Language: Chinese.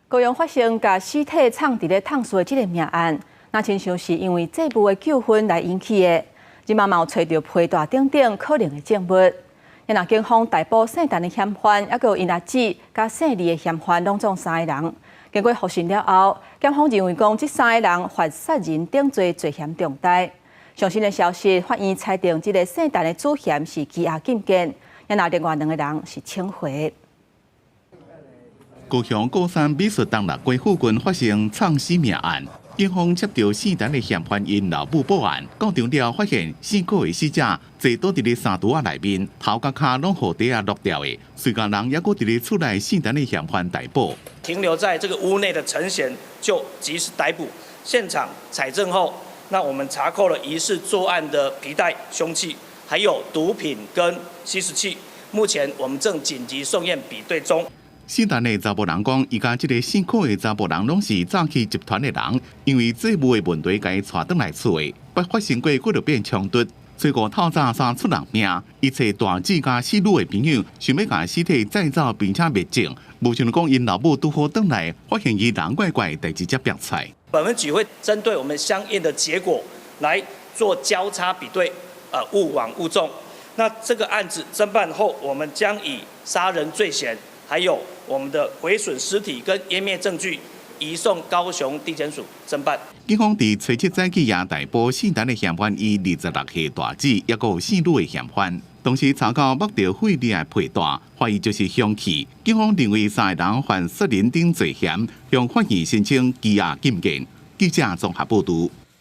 高雄发生把尸体藏伫咧烫树的这个命案，那亲像是因为这部的纠纷来引起的。今嘛有找到批大等等可能的证物。也那警方逮捕姓陈的嫌犯，还有因阿姊甲姓李的嫌犯，拢总3个人。经过复讯了后，检方认为讲这3个人犯杀人等罪罪嫌重大。最新的消息，法院裁定这个姓陈的主嫌是羁押禁见，也那另外2个人是请回。高雄高山美术东路郭富军发生藏尸命案，警方接到姓陈的嫌犯因老母报案，到场了发现死去的死者坐倒伫咧衫橱仔内面，头甲骹拢互底下落掉的，随家人也搁伫咧厝内姓陈的嫌犯逮捕。停留在这个屋内的陈贤就及时逮捕，现场采证后，那我们查扣了疑似作案的皮带、凶器，还有毒品跟吸食器，目前我们正紧急送验比对中。姓陈的查甫人讲，伊甲即个姓柯的查甫人拢是诈欺集团的人，因为债务的问题，甲伊带转来厝的，不发生过佫就变冲突，最后透早杀出人命。一切大姊甲死女的朋友想要甲尸体再造并且灭证，无想讲因老母拄好转来，发现伊人怪怪，代志才白菜。本分局会针对我们相应的结果来做交叉比对，勿枉勿纵。那这个案子侦办后，我们将以杀人罪嫌，还有我们的毁损尸体跟湮灭证据，移送高雄地检署侦办。警方伫初7早起也逮捕姓陈的嫌犯，以26岁大姊，也有姓吕的嫌犯。同时查到目着废裂的皮带，怀疑就是凶器。警方认为3个人犯杀人等罪嫌，向法院申请羁押禁见。记者综合报道。